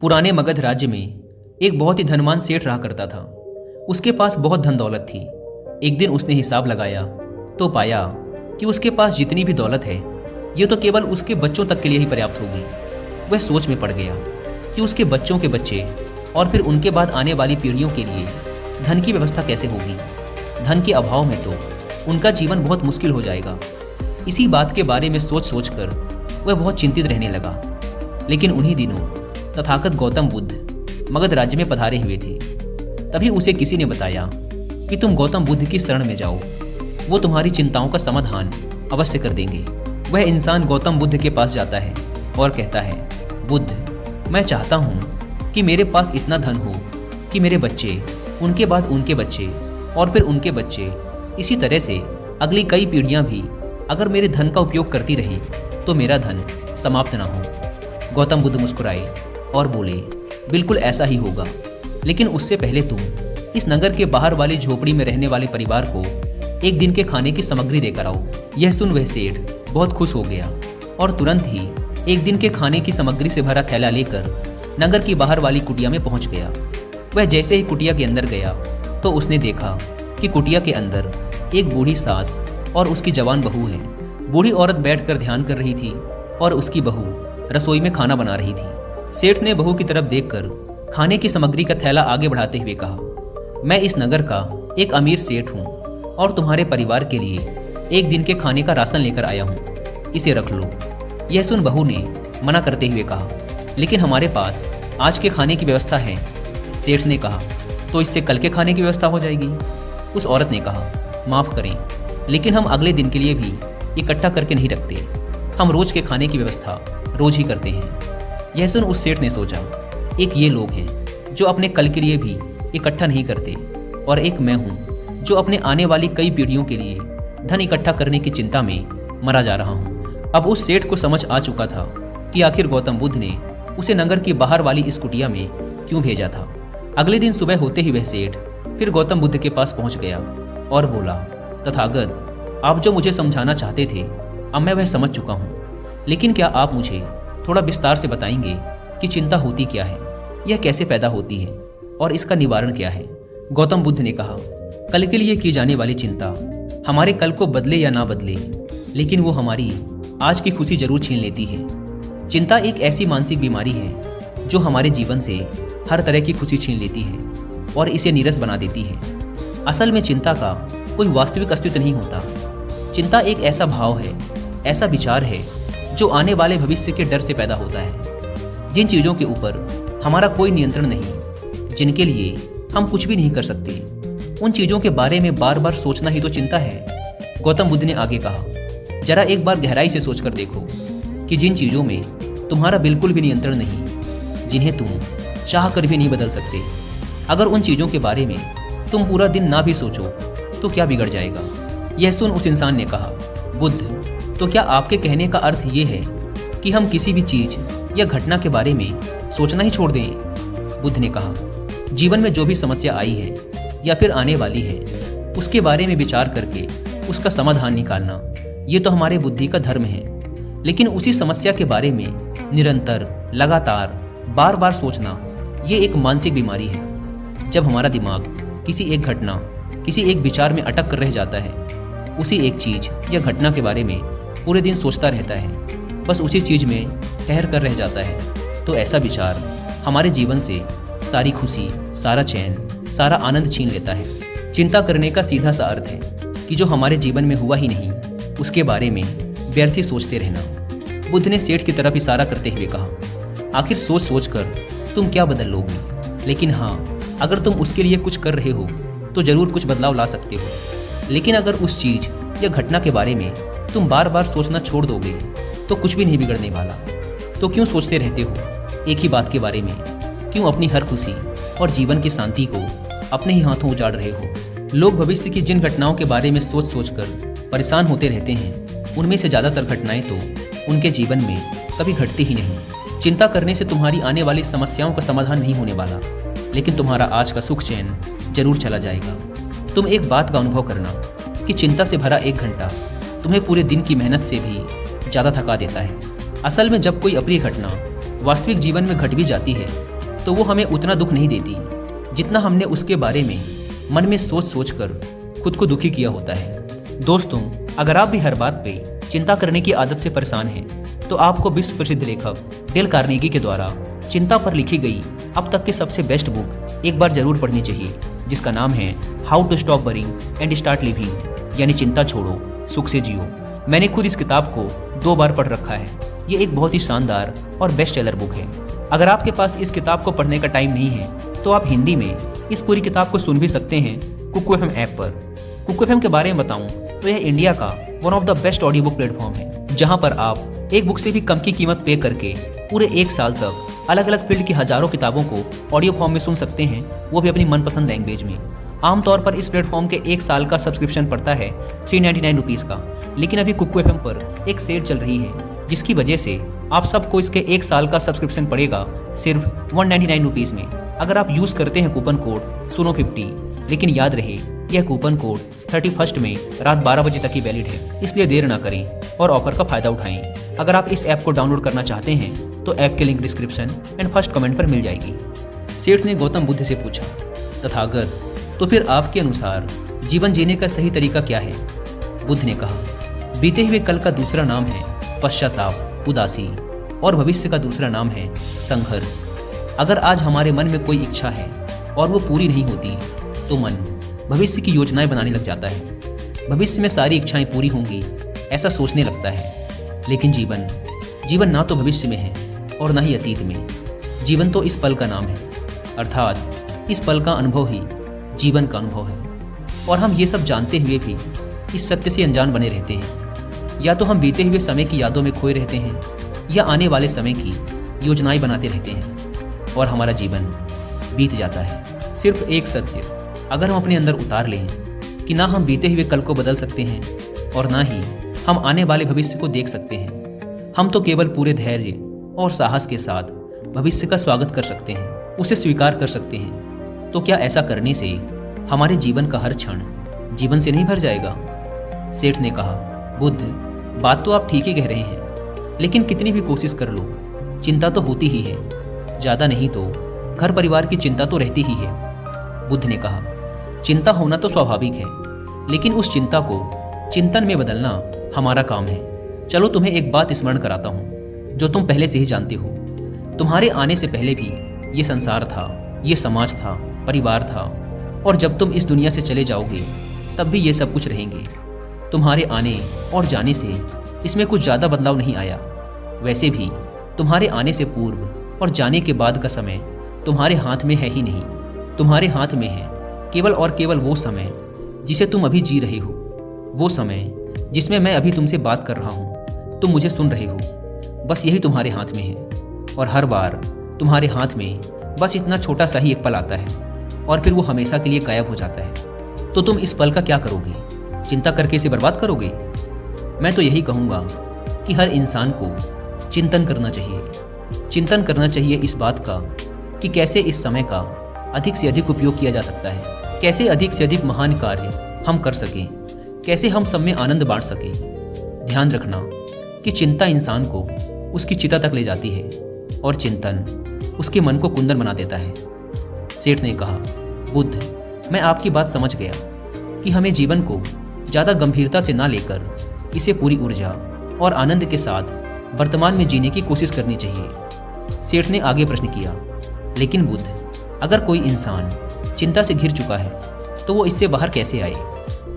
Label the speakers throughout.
Speaker 1: पुराने मगध राज्य में एक बहुत ही धनवान सेठ रहा करता था। उसके पास बहुत धन दौलत थी। एक दिन उसने हिसाब लगाया तो पाया कि उसके पास जितनी भी दौलत है ये तो केवल उसके बच्चों तक के लिए ही पर्याप्त होगी। वह सोच में पड़ गया कि उसके बच्चों के बच्चे और फिर उनके बाद आने वाली पीढ़ियों के लिए धन की व्यवस्था कैसे होगी। धन के अभाव में तो उनका जीवन बहुत मुश्किल हो जाएगा। इसी बात के बारे में सोच सोच कर वह बहुत चिंतित रहने लगा। लेकिन उन्हीं दिनों तथागत गौतम बुद्ध मगध राज्य में पधारे हुए थे। तभी उसे किसी ने बताया कि तुम गौतम बुद्ध की शरण में जाओ, वो तुम्हारी चिंताओं का समाधान अवश्य कर देंगे। वह इंसान गौतम बुद्ध के पास जाता है और कहता है, बुद्ध, मैं चाहता हूँ कि मेरे पास इतना धन हो कि मेरे बच्चे, उनके बाद उनके बच्चे और फिर उनके बच्चे, इसी तरह से अगली कई पीढ़ियाँ भी अगर मेरे धन का उपयोग करती रही तो मेरा धन समाप्त ना हो। गौतम बुद्ध मुस्कुराए और बोले, बिल्कुल ऐसा ही होगा, लेकिन उससे पहले तुम इस नगर के बाहर वाली झोपड़ी में रहने वाले परिवार को एक दिन के खाने की सामग्री देकर आओ। यह सुन वह सेठ बहुत खुश हो गया और तुरंत ही एक दिन के खाने की सामग्री से भरा थैला लेकर नगर की बाहर वाली कुटिया में पहुंच गया। वह जैसे ही कुटिया के अंदर गया तो उसने देखा कि कुटिया के अंदर एक बूढ़ी सास और उसकी जवान बहू है। बूढ़ी औरत बैठकर ध्यान कर रही थी और उसकी बहू रसोई में खाना बना रही थी। सेठ ने बहू की तरफ देखकर खाने की सामग्री का थैला आगे बढ़ाते हुए कहा, मैं इस नगर का एक अमीर सेठ हूँ और तुम्हारे परिवार के लिए एक दिन के खाने का राशन लेकर आया हूँ, इसे रख लो। यह सुन बहू ने मना करते हुए कहा, लेकिन हमारे पास आज के खाने की व्यवस्था है। सेठ ने कहा, तो इससे कल के खाने की व्यवस्था हो जाएगी। उस औरत ने कहा, माफ़ करें, लेकिन हम अगले दिन के लिए भी इकट्ठा करके नहीं रखते। हम रोज के खाने की व्यवस्था रोज ही करते हैं। यह सुन उस सेठ ने सोचा, एक ये लोग हैं जो अपने कल के लिए भी इकट्ठा नहीं करते और एक मैं हूँ जो अपने आने वाली कई पीढ़ियों के लिए धन इकट्ठा करने की चिंता में मरा जा रहा हूँ। अब उस सेठ को समझ आ चुका था कि आखिर गौतम बुद्ध ने उसे नगर की बाहर वाली इस कुटिया में क्यों भेजा था। अगले दिन सुबह होते ही वह सेठ फिर गौतम बुद्ध के पास पहुंच गया और बोला, तथागत, आप जो मुझे समझाना चाहते थे अब मैं वह समझ चुका हूँ, लेकिन क्या आप मुझे थोड़ा विस्तार से बताएंगे कि चिंता होती क्या है, यह कैसे पैदा होती है और इसका निवारण क्या है। गौतम बुद्ध ने कहा, कल के लिए की जाने वाली चिंता हमारे कल को बदले या ना बदले, लेकिन वो हमारी आज की खुशी जरूर छीन लेती है। चिंता एक ऐसी मानसिक बीमारी है जो हमारे जीवन से हर तरह की खुशी छीन लेती है और इसे नीरस बना देती है। असल में चिंता का कोई वास्तविक अस्तित्व नहीं होता। चिंता एक ऐसा भाव है, ऐसा विचार है जो आने वाले भविष्य के डर से पैदा होता है। जिन चीज़ों के ऊपर हमारा कोई नियंत्रण नहीं, जिनके लिए हम कुछ भी नहीं कर सकते, उन चीज़ों के बारे में बार बार सोचना ही तो चिंता है। गौतम बुद्ध ने आगे कहा, जरा एक बार गहराई से सोचकर देखो कि जिन चीज़ों में तुम्हारा बिल्कुल भी नियंत्रण नहीं, जिन्हें तुम चाह कर भी नहीं बदल सकते, अगर उन चीज़ों के बारे में तुम पूरा दिन ना भी सोचो तो क्या बिगड़ जाएगा। यह सुन उस इंसान ने कहा, बुद्ध, तो क्या आपके कहने का अर्थ ये है कि हम किसी भी चीज़ या घटना के बारे में सोचना ही छोड़ दें। बुद्ध ने कहा, जीवन में जो भी समस्या आई है या फिर आने वाली है उसके बारे में विचार करके उसका समाधान निकालना, ये तो हमारे बुद्धि का धर्म है। लेकिन उसी समस्या के बारे में निरंतर, लगातार, बार बार सोचना, ये एक मानसिक बीमारी है। जब हमारा दिमाग किसी एक घटना, किसी एक विचार में अटक कर रह जाता है, उसी एक चीज़ या घटना के बारे में पूरे दिन सोचता रहता है, बस उसी चीज़ में ठहर कर रह जाता है, तो ऐसा विचार हमारे जीवन से सारी खुशी, सारा चैन, सारा आनंद छीन लेता है। चिंता करने का सीधा सा अर्थ है कि जो हमारे जीवन में हुआ ही नहीं उसके बारे में व्यर्थ ही सोचते रहना। बुद्ध ने सेठ की तरफ इशारा करते हुए कहा, आखिर सोच सोच कर तुम क्या बदल लोगे, लेकिन हाँ, अगर तुम उसके लिए कुछ कर रहे हो तो ज़रूर कुछ बदलाव ला सकते हो। लेकिन अगर उस चीज़ या घटना के बारे में तुम बार बार सोचना छोड़ दोगे तो कुछ भी नहीं बिगड़ने वाला। तो क्यों सोचते रहते हो एक ही बात के बारे में? क्यों अपनी हर खुशी और जीवन की शांति को अपने ही हाथों उजाड़ रहे हो? लोग भविष्य की जिन घटनाओं के बारे में सोच सोच कर परेशान होते रहते हैं, उनमें से ज़्यादातर घटनाएं तो उनके जीवन में कभी घटती ही नहीं। चिंता करने से तुम्हारी आने वाली समस्याओं का समाधान नहीं होने वाला, लेकिन तुम्हारा आज का सुख चैन जरूर चला जाएगा। तुम एक बात का अनुभव करना कि चिंता से भरा एक घंटा तुम्हें पूरे दिन की मेहनत से भी ज़्यादा थका देता है। असल में जब कोई अप्रिय घटना वास्तविक जीवन में घट भी जाती है तो वो हमें उतना दुख नहीं देती जितना हमने उसके बारे में मन में सोच सोच कर खुद को दुखी किया होता है। दोस्तों, अगर आप भी हर बात पे चिंता करने की आदत से परेशान हैं, तो आपको विश्व प्रसिद्ध लेखक डेल कार्नेगी के द्वारा चिंता पर लिखी गई अब तक की सबसे बेस्ट बुक एक बार जरूर पढ़नी चाहिए, जिसका नाम है how to stop worrying and start living, यानी चिंता छोड़ो सुख से जियो। मैंने खुद इस किताब को 2 बार पढ़ रखा है। ये एक बहुत ही शानदार और बेस्ट सेलर बुक है। अगर आपके पास इस किताब को पढ़ने का टाइम नहीं है तो आप हिंदी में इस पूरी किताब को सुन भी सकते हैं कुकू एफएम ऐप पर। कुकू एफएम के बारे में बताऊं तो यह इंडिया का one of the best audio book platform है, जहां पर आप एक बुक से भी कम की कीमत पे करके पूरे 1 साल तक अलग अलग फील्ड की हजारों किताबों को ऑडियो फॉर्म में सुन सकते हैं, वो भी अपनी मनपसंद लैंग्वेज में। आमतौर पर इस प्लेटफॉर्म के 1 साल का सब्सक्रिप्शन पड़ता है 399 रुपीज़ का, लेकिन अभी कुकू एफएम पर एक सेल चल रही है, जिसकी वजह से आप सबको इसके 1 साल का सब्सक्रिप्शन पड़ेगा सिर्फ 199 रुपीज़ में, अगर आप यूज़ करते हैं कूपन कोड सुनो50। लेकिन याद रहे, यह कूपन कोड 31 में रात 12 बजे तक ही वैलिड है, इसलिए देर ना करें और ऑफर का फ़ायदा उठाएं। अगर आप इस ऐप को डाउनलोड करना चाहते हैं तो ऐप के link description and first comment पर मिल जाएगी। सेठ ने गौतम बुद्ध से पूछा, तथागत, तो फिर आपके अनुसार जीवन जीने का सही तरीका क्या है? बुद्ध ने कहा, बीते हुए कल का दूसरा नाम है पश्चाताप, उदासी, और भविष्य का दूसरा नाम है संघर्ष। अगर आज हमारे मन में कोई इच्छा है और वो पूरी नहीं होती तो मन भविष्य की योजनाएं बनाने लग जाता है। भविष्य में सारी इच्छाएं पूरी होंगी ऐसा सोचने लगता है। लेकिन जीवन ना तो भविष्य में है और ना ही अतीत में। जीवन तो इस पल का नाम है, अर्थात इस पल का अनुभव ही जीवन का अनुभव है। और हम ये सब जानते हुए भी इस सत्य से अनजान बने रहते हैं। या तो हम बीते हुए समय की यादों में खोए रहते हैं या आने वाले समय की योजनाएं बनाते रहते हैं और हमारा जीवन बीत जाता है। सिर्फ एक सत्य अगर हम अपने अंदर उतार लें कि ना हम बीते हुए कल को बदल सकते हैं और ना ही हम आने वाले भविष्य को देख सकते हैं। हम तो केवल पूरे धैर्य और साहस के साथ भविष्य का स्वागत कर सकते हैं, उसे स्वीकार कर सकते हैं। तो क्या ऐसा करने से हमारे जीवन का हर क्षण जीवन से नहीं भर जाएगा? सेठ ने कहा, बुद्ध, बात तो आप ठीक ही कह रहे हैं, लेकिन कितनी भी कोशिश कर लो चिंता तो होती ही है। ज़्यादा नहीं तो घर परिवार की चिंता तो रहती ही है। बुद्ध ने कहा, चिंता होना तो स्वाभाविक है, लेकिन उस चिंता को चिंतन में बदलना हमारा काम है। चलो तुम्हें एक बात स्मरण कराता हूँ जो तुम पहले से ही जानते हो। तुम्हारे आने से पहले भी ये संसार था, ये समाज था, परिवार था, और जब तुम इस दुनिया से चले जाओगे तब भी ये सब कुछ रहेंगे। तुम्हारे आने और जाने से इसमें कुछ ज़्यादा बदलाव नहीं आया। वैसे भी तुम्हारे आने से पूर्व और जाने के बाद का समय तुम्हारे हाथ में है ही नहीं। तुम्हारे हाथ में है केवल और केवल वो समय जिसे तुम अभी जी रहे हो, वो समय जिसमें मैं अभी तुमसे बात कर रहा हूँ, तुम मुझे सुन रहे हो। बस यही तुम्हारे हाथ में है, और हर बार तुम्हारे हाथ में बस इतना छोटा सा ही एक पल आता है और फिर वो हमेशा के लिए गायब हो जाता है। तो तुम इस पल का क्या करोगे? चिंता करके इसे बर्बाद करोगे? मैं तो यही कहूँगा कि हर इंसान को चिंतन करना चाहिए। चिंतन करना चाहिए इस बात का कि कैसे इस समय का अधिक से अधिक उपयोग किया जा सकता है, कैसे अधिक से अधिक महान कार्य हम कर सकें, कैसे हम सब में आनंद बांट सकें। ध्यान रखना कि चिंता इंसान को उसकी चिता तक ले जाती है और चिंतन उसके मन को कुंदन बना देता है। सेठ ने कहा, बुद्ध, मैं आपकी बात समझ गया कि हमें जीवन को ज़्यादा गंभीरता से ना लेकर इसे पूरी ऊर्जा और आनंद के साथ वर्तमान में जीने की कोशिश करनी चाहिए। सेठ ने आगे प्रश्न किया, लेकिन बुद्ध, अगर कोई इंसान चिंता से घिर चुका है तो वो इससे बाहर कैसे आए?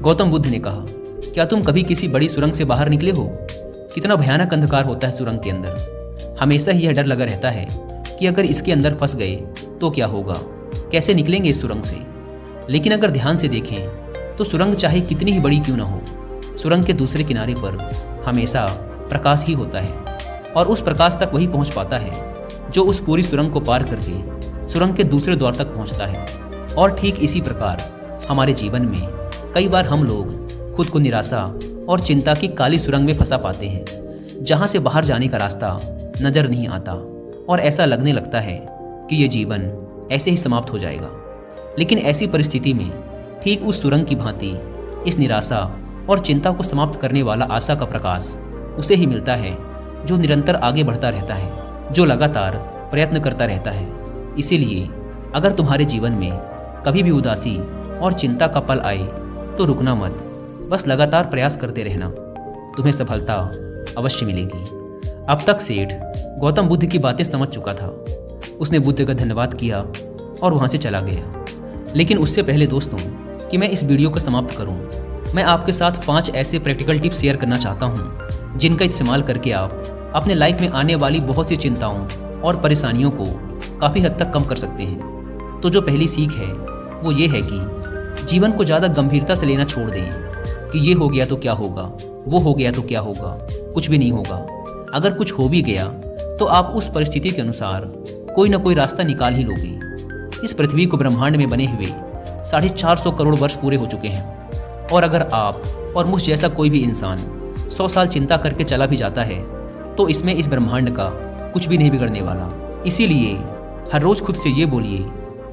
Speaker 1: गौतम बुद्ध ने कहा, क्या तुम कभी किसी बड़ी सुरंग से बाहर निकले हो? कितना भयानक अंधकार होता है सुरंग के अंदर। हमेशा ही यह डर लगा रहता है कि अगर इसके अंदर फंस गए तो क्या होगा, कैसे निकलेंगे इस सुरंग से। लेकिन अगर ध्यान से देखें तो सुरंग चाहे कितनी ही बड़ी क्यों ना हो, सुरंग के दूसरे किनारे पर हमेशा प्रकाश ही होता है, और उस प्रकाश तक वही पहुंच पाता है जो उस पूरी सुरंग को पार करके सुरंग के दूसरे द्वार तक पहुंचता है। और ठीक इसी प्रकार हमारे जीवन में कई बार हम लोग खुद को निराशा और चिंता की काली सुरंग में फंसा पाते हैं, जहां से बाहर जाने का रास्ता नजर नहीं आता, और ऐसा लगने लगता है कि ये जीवन ऐसे ही समाप्त हो जाएगा। लेकिन ऐसी परिस्थिति में ठीक उस सुरंग की भांति इस निराशा और चिंता को समाप्त करने वाला आशा का प्रकाश उसे ही मिलता है जो निरंतर आगे बढ़ता रहता है, जो लगातार प्रयत्न करता रहता है। इसीलिए अगर तुम्हारे जीवन में कभी भी उदासी और चिंता का पल आए तो रुकना मत, बस लगातार प्रयास करते रहना, तुम्हें सफलता अवश्य मिलेगी। अब तक सेठ गौतम बुद्ध की बातें समझ चुका था। उसने बुद्ध का धन्यवाद किया और वहाँ से चला गया। लेकिन उससे पहले दोस्तों कि मैं इस वीडियो को समाप्त करूं, मैं आपके साथ 5 ऐसे प्रैक्टिकल टिप्स शेयर करना चाहता हूं जिनका इस्तेमाल करके आप अपने लाइफ में आने वाली बहुत सी चिंताओं और परेशानियों को काफ़ी हद तक कम कर सकते हैं। तो जो पहली सीख है वो ये है कि जीवन को ज़्यादा गंभीरता से लेना छोड़ दें कि ये हो गया तो क्या होगा, वो हो गया तो क्या होगा, कुछ भी नहीं होगा। अगर कुछ हो भी गया तो आप उस परिस्थिति के अनुसार कोई ना कोई रास्ता निकाल ही लोगे। इस पृथ्वी को ब्रह्मांड में बने हुए 450 करोड़ वर्ष पूरे हो चुके हैं और अगर आप और मुझ जैसा कोई भी इंसान 100 साल चिंता करके चला भी जाता है तो इसमें इस ब्रह्मांड का कुछ भी नहीं बिगड़ने वाला। इसीलिए हर रोज़ खुद से ये बोलिए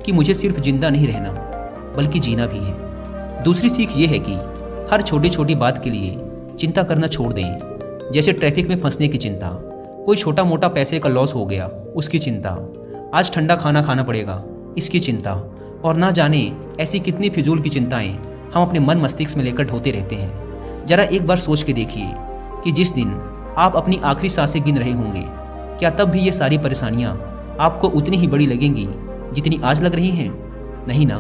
Speaker 1: कि मुझे सिर्फ जिंदा नहीं रहना बल्कि जीना भी है। दूसरी सीख ये है कि हर छोटी छोटी बात के लिए चिंता करना छोड़ दें, जैसे ट्रैफिक में फंसने की चिंता, कोई छोटा मोटा पैसे का लॉस हो गया उसकी चिंता, आज ठंडा खाना खाना पड़ेगा इसकी चिंता, और ना जाने ऐसी कितनी फिजूल की चिंताएं हम अपने मन मस्तिष्क में लेकर ढोते रहते हैं। जरा एक बार सोच के देखिए कि जिस दिन आप अपनी आखिरी सांसें गिन रहे होंगे, क्या तब भी ये सारी परेशानियां आपको उतनी ही बड़ी लगेंगी जितनी आज लग रही हैं? नहीं ना।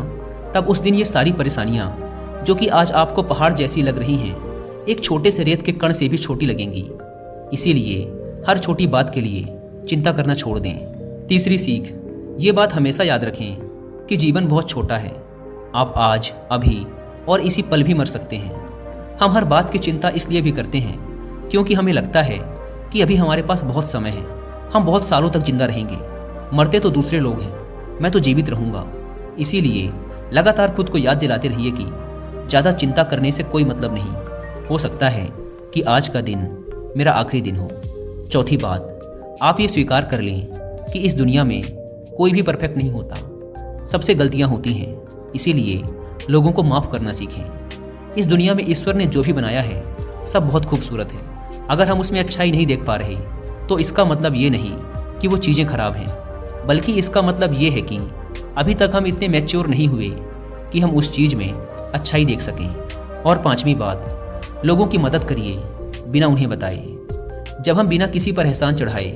Speaker 1: तब उस दिन ये सारी परेशानियां जो कि आज आपको पहाड़ जैसी लग रही हैं, एक छोटे से रेत के कण से भी छोटी लगेंगी। इसीलिए हर छोटी बात के लिए चिंता करना छोड़ दें। तीसरी सीख, ये बात हमेशा याद रखें कि जीवन बहुत छोटा है। आप आज, अभी और इसी पल भी मर सकते हैं। हम हर बात की चिंता इसलिए भी करते हैं क्योंकि हमें लगता है कि अभी हमारे पास बहुत समय है, हम बहुत सालों तक जिंदा रहेंगे। मरते तो दूसरे लोग हैं, मैं तो जीवित रहूँगा। इसीलिए लगातार खुद को याद दिलाते रहिए कि ज़्यादा चिंता करने से कोई मतलब नहीं। हो सकता है कि आज का दिन मेरा आखिरी दिन हो। चौथी बात, आप ये स्वीकार कर लें कि इस दुनिया में कोई भी परफेक्ट नहीं होता, सबसे गलतियां होती हैं। इसीलिए लोगों को माफ़ करना सीखें। इस दुनिया में ईश्वर ने जो भी बनाया है सब बहुत खूबसूरत है। अगर हम उसमें अच्छाई नहीं देख पा रहे तो इसका मतलब ये नहीं कि वो चीज़ें खराब हैं, बल्कि इसका मतलब ये है कि अभी तक हम इतने मैच्योर नहीं हुए कि हम उस चीज़ में अच्छाई देख सकें। और 5वीं बात, लोगों की मदद करिए बिना उन्हें बताए। जब हम बिना किसी पर एहसान चढ़ाए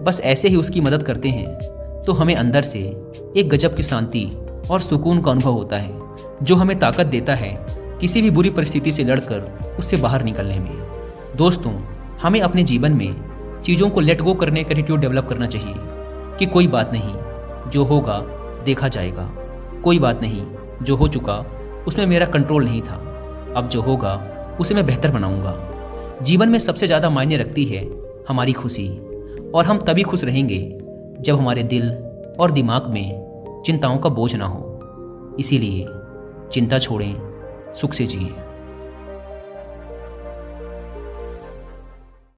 Speaker 1: बस ऐसे ही उसकी मदद करते हैं तो हमें अंदर से एक गजब की शांति और सुकून का अनुभव होता है, जो हमें ताकत देता है किसी भी बुरी परिस्थिति से लड़कर उससे बाहर निकलने में। दोस्तों, हमें अपने जीवन में चीज़ों को लेट गो करने का एटीट्यूड डेवलप करना चाहिए कि कोई बात नहीं, जो होगा देखा जाएगा। कोई बात नहीं, जो हो चुका उसमें मेरा कंट्रोल नहीं था, अब जो होगा उसे मैं बेहतर बनाऊंगा। जीवन में सबसे ज़्यादा मायने रखती है हमारी खुशी, और हम तभी खुश रहेंगे जब हमारे दिल और दिमाग में चिंताओं का बोझ ना हो। इसीलिए चिंता छोड़ें, सुख से जिएं।